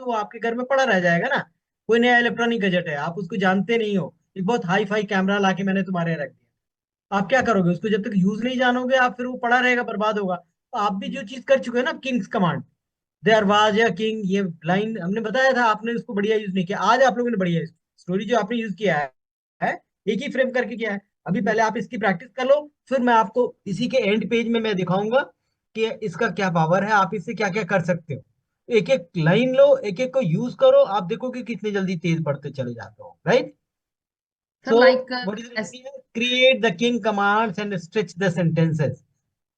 तो वो आपके घर में पड़ा रह जाएगा ना। कोई नया इलेक्ट्रॉनिक गैजेट है, आप उसको जानते नहीं हो, एक बहुत हाई फाई कैमरा लाके मैंने तुम्हारे रख दिया, आप क्या करोगे उसको? जब तक यूज नहीं जानोगे आप, फिर वो पड़ा रहेगा, बर्बाद होगा। तो आप भी जो चीज कर चुके हैं ना, किंग्स कमांड, देयर वाज या किंग, ये लाइन हमने बताया था, आपने उसको बढ़िया यूज नहीं किया। आज आप लोगों ने बढ़िया स्टोरी जो आपने यूज किया है, एक ही फ्रेम करके किया है। अभी पहले आप इसकी प्रैक्टिस कर लो, फिर मैं आपको इसी के एंड पेज में मैं दिखाऊंगा कि इसका क्या पावर है, आप इससे क्या क्या कर सकते हो। एक एक लाइन लो, एक एक को यूज करो, आप देखोगे कितने जल्दी तेज बढ़ते चले जाते हो, right? Sir So, like what is written here? Create the king commands and stretch the sentences.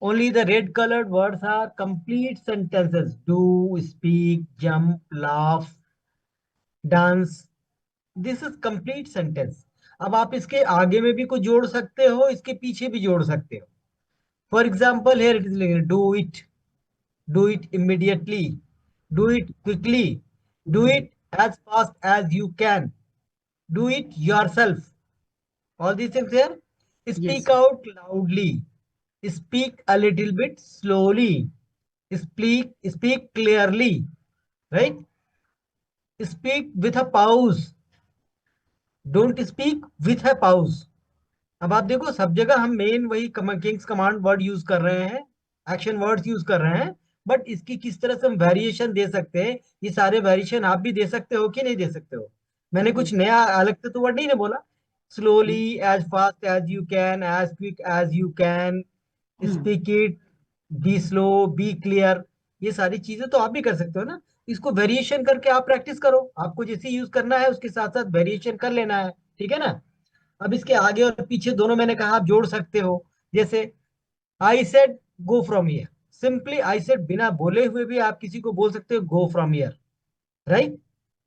Only the red colored words are complete sentences. Do, speak, jump, laugh, dance. This is complete sentence. अब आप इसके आगे में भी कुछ जोड़ सकते हो, इसके पीछे भी जोड़ सकते हो। For example here it is, do it immediately, do it quickly, do it as fast as you can, do it yourself. All these things here. Yes Speak out loudly. Speak a little bit slowly. Speak clearly. Right? Speak with a pause. Don't speak with a pause. अब आप देखो, सब जगह हम main वही Kings command word use कर रहे हैं, एक्शन वर्ड्स यूज कर रहे हैं, बट इसकी किस तरह से हम वेरिएशन दे सकते हैं, ये सारे वेरिएशन आप भी दे सकते हो कि नहीं दे सकते हो। मैंने कुछ नया अलग से तो वर्ड नहीं ना बोला। Slowly, as fast as you can, as quick as you can, speak it, be slow, be clear, ये सारी चीजें तो आप भी कर सकते हो ना। इसको वेरिएशन करके आप प्रैक्टिस करो, आपको जैसे यूज करना है उसके साथ साथ वेरिएशन कर लेना है, ठीक है ना। अब इसके आगे और पीछे दोनों मैंने कहा आप जोड़ सकते हो। जैसे आई said go from here, simply I said बिना बोले हुए भी आप किसी को बोल सकते हो गो फ्रॉम हियर, राइट?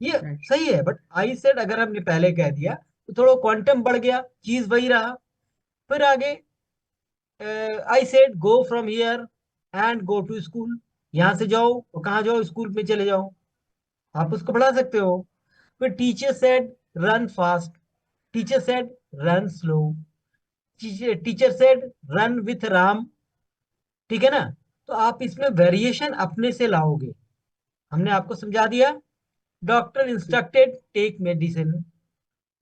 ये राइट। सही है, बट आई सेड अगर हमने पहले कह दिया तो थोड़ा क्वांटम बढ़ गया, चीज वही रहा। फिर आगे I said go from here and go to school, यहां से जाओ और कहाँ जाओ, स्कूल में चले जाओ, आप उसको बढ़ा सकते हो। फिर teacher said run fast, teacher said run slow, teacher said run with Ram, ठीक है ना। तो आप इसमें वेरिएशन अपने से लाओगे, हमने आपको समझा दिया। Doctor instructed take medicine,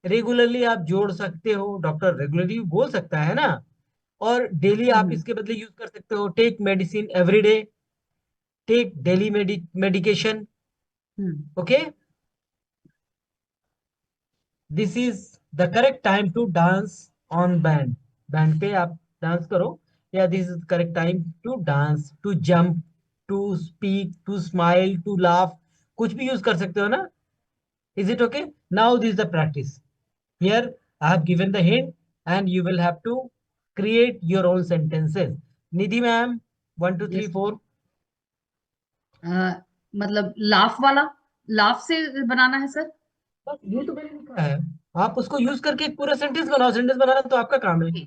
regularly आप जोड़ सकते हो, डॉक्टर रेगुलरली बोल सकता है ना। और डेली आप इसके बदले यूज कर सकते हो, take medicine every day, take daily medication, okay. This is the correct time to dance on band, band पे आप डांस करो। या this is correct time to dance, to jump, to speak, to smile, to laugh, कुछ भी use कर सकते हो ना। Is it okay? Now this the practice. Here I have given the hint and you will have to create your own sentences. Nidhi ma'am, one two three yes. Four. मतलब laugh वाला, laugh से बनाना है sir? बस ये तो मैंने लिखा है, आप उसको यूज करके एक पूरा सेंटेंस बनाओ, सेंटेंस बनाना तो आपका काम है। Okay.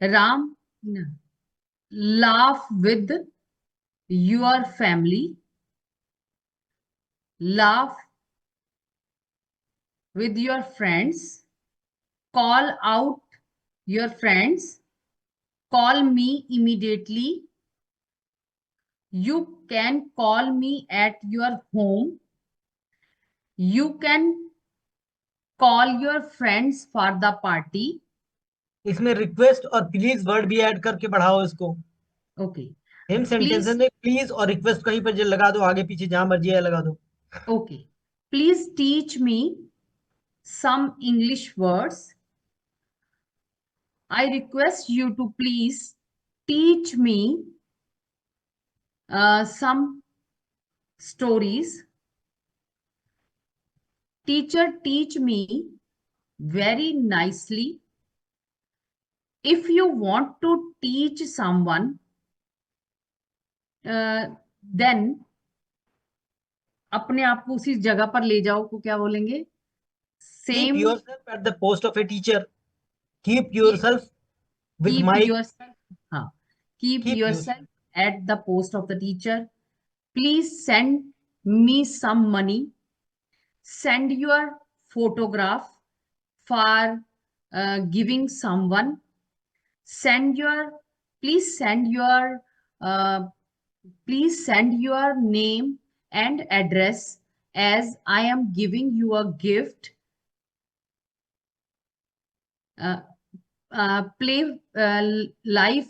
Ram laugh with your family, laugh with your friends, call out your friends, call me immediately. You can call me at your home. You can call your friends for the party. इसमें request और please word भी add करके बढ़ाओ इसको। Okay. Same sentence Please, में please और request कहीं पर जो लगा दो, आगे पीछे जहां मर्जी है लगा दो। okay. Please teach me some English words. I request you to please teach me some stories. Teacher, teach me very nicely. If you want to teach someone, then अपने आप को उसी जगह पर ले जाओ को क्या बोलेंगे? Keep same. Yourself at the post of a teacher, keep your Keep self with keep mic, yourself. हाँ. Keep keep your yourself at the post of the teacher. Please send me some money. Send your photograph for giving someone. Send your, please send your, uh, please send your name and address as I am giving you a gift. Play life.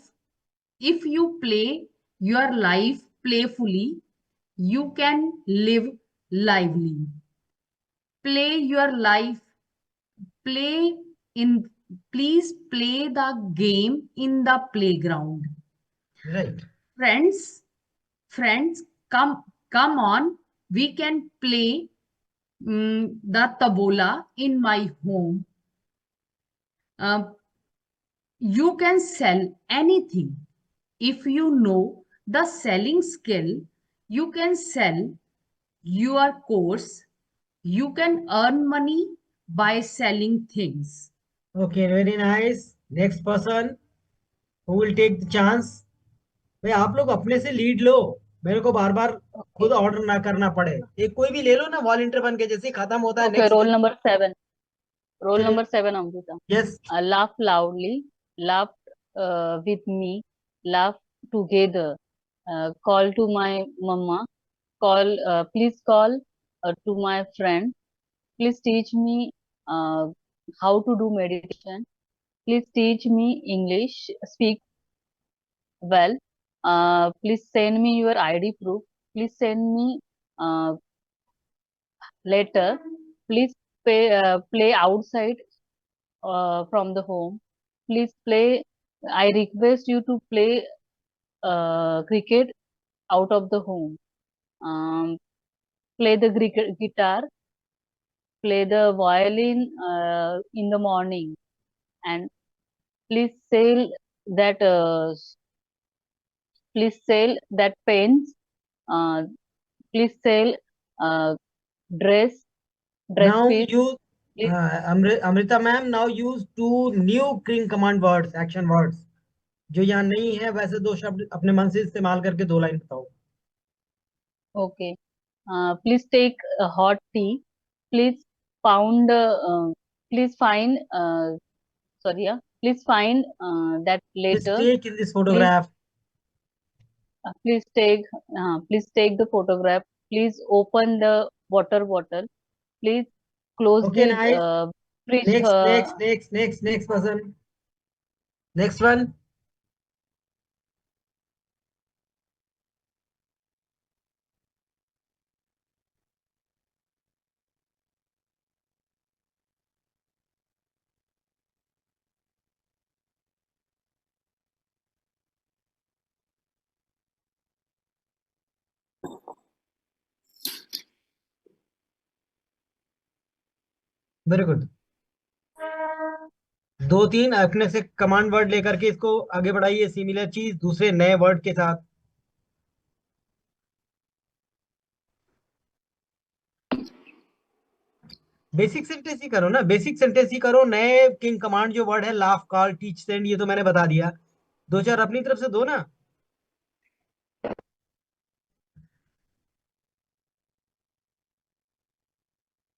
If you play your life playfully, you can live lively. Play your life. Play in. Please play the game in the playground. Right. Friends, come on. We can play the tabola in my home. You can sell anything. If you know the selling skill, you can sell your course. You can earn money by selling things. Okay, very nice. Next person who will take the chance. भाई आप लोग अपने से lead लो, मेरे को बार बार खुद Okay. Order ना करना पड़े। एक कोई भी ले लो ना, वॉलंटियर बन के, जैसे ही खत्म होता है Okay. Next. Roll number 7. Roll चलिए। number 7, Amrita. Yes. Laugh loudly. Laugh with me. Laugh together. Call to my mama. Please call to my friend. Please teach me uh, how to do meditation. Please teach me English. Speak well. Please send me your ID proof. Please send me uh, letter. Please play outside from the home. Please play. I request you to play cricket out of the home. Play the guitar. Play the violin in the morning. And please sell that. Please sell that pens. Uh, please sell uh, dress now piece. You Please, Amrita ma'am, now use two new क्रिंग command words, action words जो यहाँ नहीं है। वैसे दो शब्द अपने मन से इस्तेमाल करके दो लाइन बताओ। okay. Please take a hot tea. Please pound. Please find. Sorry, yeah. Please find that later. Mistake in this Please, photograph. please take. Please take the photograph. Please open the water bottle. Please close okay the nice. fridge. Next person. Next one. Very good. दो तीन अपने से command word लेकर के इसको आगे बढ़ाइए, similar चीज दूसरे नए वर्ड के साथ। बेसिक सेंटेंस ही करो ना, बेसिक सेंटेंस ही करो। नए किंग कमांड जो वर्ड है, लाफ, कॉल, टीच, सेंड, ये तो मैंने बता दिया। दो चार अपनी तरफ से दो ना।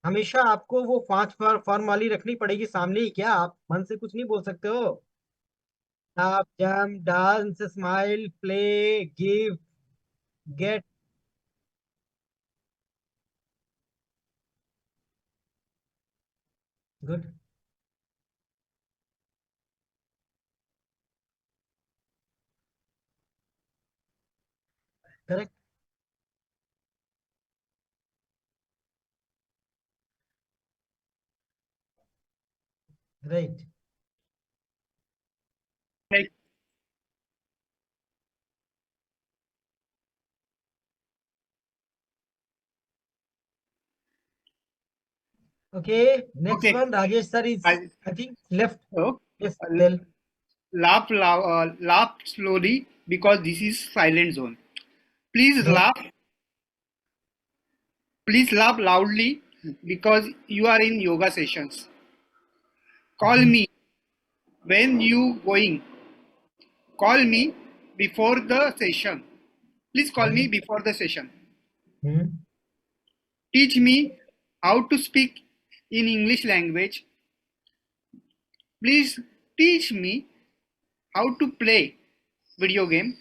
हमेशा आपको वो पांच फॉर्म वाली रखनी पड़ेगी सामने ही, क्या आप मन से कुछ नहीं बोल सकते हो? आप jump, dance, smile, play, give, get. Good. Correct. Right. Right. Okay, next Okay. One, Rajesh sir is I, I think left. so, yes uh, tell. laugh slowly because this is silent zone. Please right. laugh. Please laugh loudly because you are in yoga sessions. Call me when you going. Call me before the session. Please call me before the session. Teach me how to speak in English language. Please teach me how to play video game.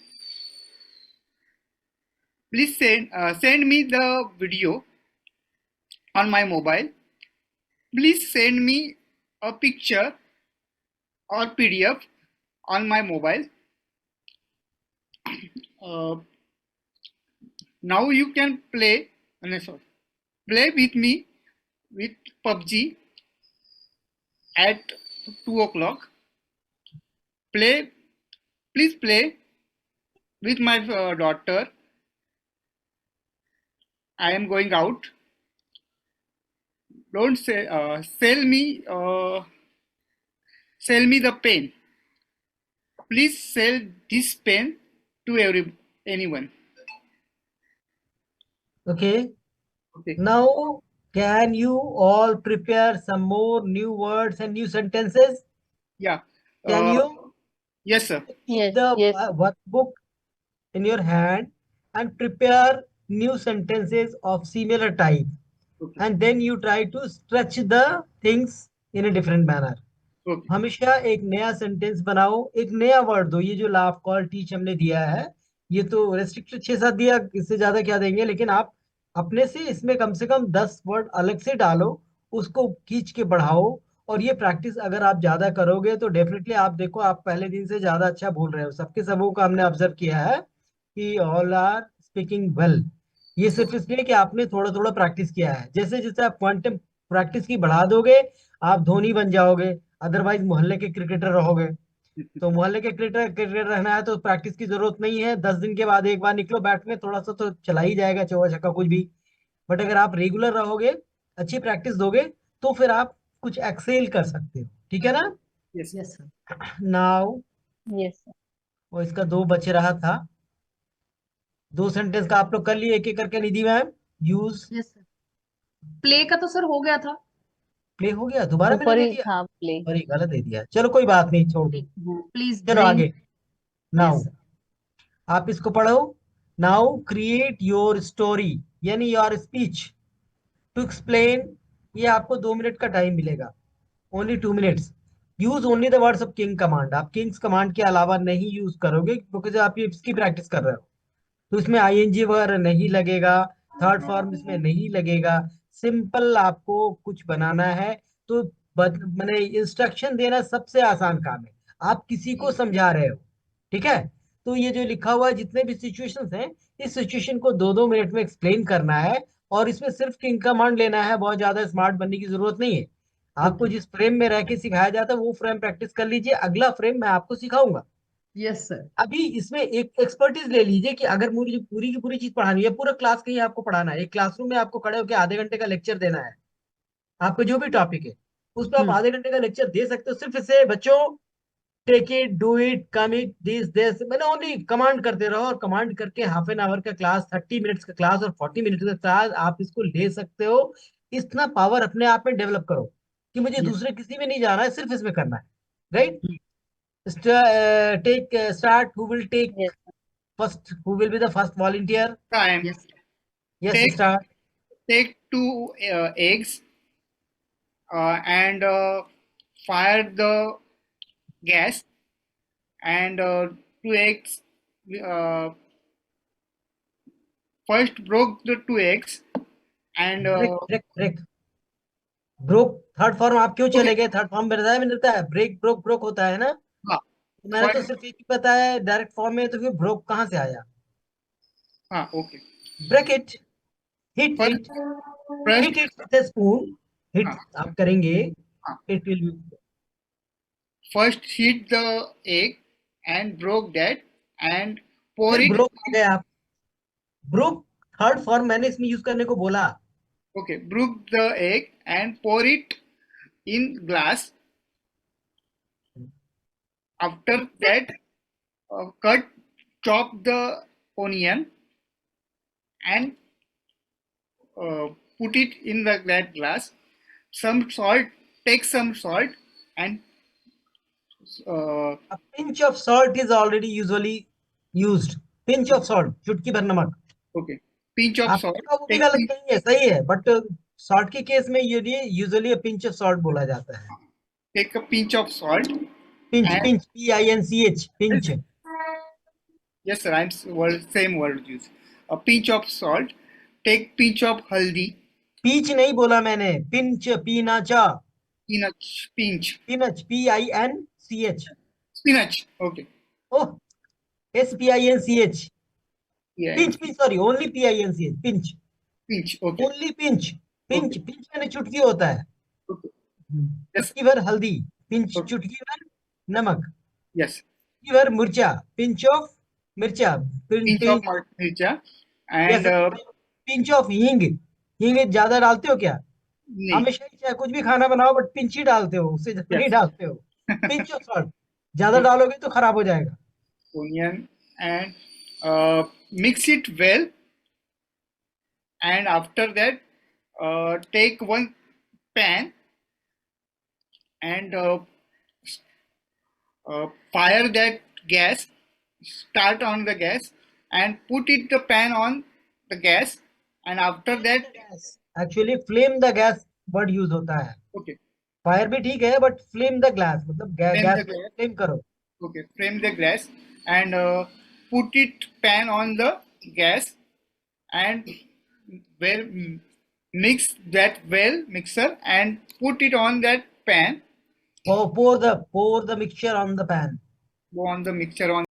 Please send me the video on my mobile. Please send me a picture or PDF on my mobile. Now you can play with me with PUBG at 2 o'clock. Please play with my daughter. I am going out. Don't sell me the pen. Please sell this pen to anyone. Okay. Okay. Now, can you all prepare some more new words and new sentences? Yeah. Can you? Yes, sir. Keep Yes, the yes. workbook in your hand and prepare new sentences of similar type. Okay. And then you try to stretch the things in a different manner. Okay. हमेशा एक नया sentence बनाओ, एक नया word दो. ये जो laugh, call, teach हमने दिया है, ये तो रेस्ट्रिक्टेड 6-7 दिया, इससे ज्यादा क्या देंगे. लेकिन आप अपने से इसमें कम से कम 10 वर्ड अलग से डालो, उसको खींच के बढ़ाओ. और ये प्रैक्टिस अगर आप ज्यादा करोगे तो डेफिनेटली आप देखो आप पहले दिन से ज्यादा अच्छा बोल रहे हो. सबके सबों का हमने ऑब्जर्व किया है कि ऑल आर स्पीकिंग वेल. ये सिर्फ इसलिए कि आपने थोड़ा थोड़ा प्रैक्टिस किया है. जैसे जैसे आप क्वांटम प्रैक्टिस की बढ़ा दोगे, आप धोनी बन जाओगे. अदरवाइज मोहल्ले के क्रिकेटर रहोगे. तो मोहल्ले के क्रिकेटर रहना है तो प्रैक्टिस की जरूरत नहीं है. 10 दिन के बाद एक बार निकलो बैट में, थोड़ा सा तो चला ही जाएगा, चौका छक्का कुछ भी. बट अगर आप रेगुलर रहोगे, अच्छी प्रैक्टिस दोगे, तो फिर आप कुछ एक्सेल कर सकते हो. ठीक है ना. Yes. Yes, sir. Now Yes, sir. वो इसका 2 बच रहा था. 2 सेंटेंस का आप लोग कर लिए एक एक करके. Nidhi ma'am, use Yes, sir. Play का तो सर हो गया था. प्ले हो गया. दोबारा मैंने ऊपर दे ही दिया था प्ले. और ये गलत दे दिया. चलो कोई बात नहीं, छोड़ दो. Please चलो bring. आगे. Now Yes, sir. आप इसको पढ़ो. नाउ क्रिएट योर स्टोरी यानी योर स्पीच टू एक्सप्लेन. ये आपको 2 मिनट का टाइम मिलेगा. Only 2 minutes. Use only the words of king command. आप किंग्स कमांड के अलावा नहीं यूज करोगे क्योंकि आप ये इसकी प्रैक्टिस कर रहे हो. तो इसमें आईएनजी वगैरह नहीं लगेगा, थर्ड फॉर्म इसमें नहीं लगेगा. सिंपल आपको कुछ बनाना है. तो मैंने इंस्ट्रक्शन देना सबसे आसान काम है. आप किसी को समझा रहे हो, ठीक है. तो ये जो लिखा हुआ है जितने भी सिचुएशंस हैं, इस सिचुएशन को 2-2 मिनट में एक्सप्लेन करना है. और इसमें सिर्फ किंग कमांड लेना है. बहुत ज्यादा स्मार्ट बनने की जरूरत नहीं है. आपको जिस फ्रेम में रह के सिखाया जाता है वो फ्रेम प्रैक्टिस कर लीजिए. अगला फ्रेम मैं आपको सिखाऊंगा. Yes, sir. अभी इसमें एक एक्सपर्टीज ले लीजिए कि अगर मुझे पूरी की पूरी चीज पढ़ानी है, पूरा क्लास कहीं आपको पढ़ाना है, एक क्लासरूम में आपको खड़े होकर आधे घंटे का लेक्चर देना है, आपको जो भी टॉपिक है उस पर आप आधे घंटे का लेक्चर दे सकते हो. सिर्फ इसे बच्चों take it, do it, come it, this मैंने ओनली कमांड करते रहो. और कमांड करके हाफ एन आवर का क्लास, 30 मिनट्स का क्लास और 40 मिनट का क्लास आप इसको ले सकते हो. इतना पावर अपने आप में डेवलप करो कि मुझे Yes. दूसरे किसी में नहीं जाना है, सिर्फ इसमें करना है. Right. Take start. Who will take Yes, first? Who will be the first volunteer? Time. Yes. Yes, Take- start. Take 2 eggs and fire the gas, and 2 eggs. First broke the 2 eggs and Break. Broke third form आप क्यों चले Okay. गए? Third form में रहता है. Break broke होता है ना. हाँ. मैंने तो First- सिर्फ एक ही पता है डायरेक्ट फॉर्म में, तो फिर ब्रोक कहाँ से आया? हाँ, okay. Break it. Hit First- it. First, hit it with spoon. Hit हाँ. आप करेंगे. हाँ. It will be. first hit the egg and broke that and pour it. Broke आ गए आप. ब्रोक थर्ड फॉर्म मैंने इसमें यूज करने को बोला. Okay, broke the egg and pour it in glass. After that, chop the onion and put it in that glass. Some salt, take some salt and A pinch of salt is already usually used. Pinch of salt, चुटकी भर नमक. okay, pinch of salt. आपका वो भी Take, गलत नहीं है, सही है. बट सॉल्ट के केस में ये यूजुअली पिंच ऑफ सॉल्ट बोला जाता है. take a pinch of salt. Pinch And- pinch PINCH pinch. Yes, sir. Same word use. a pinch of salt, take pinch of haldi, peach नहीं बोला मैंने, pinch, पीना चा, pinch, pinch, PINCH, spinach, okay, oh, SPINCH, yeah, pinch, pinch, sorry, only PINCH, pinch, pinch, okay, only pinch, pinch, Okay. Pinch मैंने चुटकी होता है, okay, yes, चुटकी भर हल्दी, पिंच, Okay. चुटकी भर नमक, yes, चुटकी भर मिर्चा, पिंच ऑफ मिर्चा, pinch of mircha, and pinch of हींग, हींग ज्यादा डालते हो क्या? nahi, हमेशा ही चाहे कुछ भी खाना बनाओ बट पिंच ही डालते हो, उससे ज्यादा नहीं Yes. डालते हो। पिंच ऑफ सॉल्ट, ज्यादा डालोगे तो खराब हो जाएगा। onion, and mix it well, and after that take one pan and fire that gas, start on the gas and put it the pan on the gas, and after that actually flame the gas word use होता है, okay, fire भी ठीक है but flame the glass मतलब Flame gas the gas. Flame करो। okay, flame the gas and put it pan on the gas and well mix that well mixer and put it on that pan, pour the mixture on the pan। on the mixture on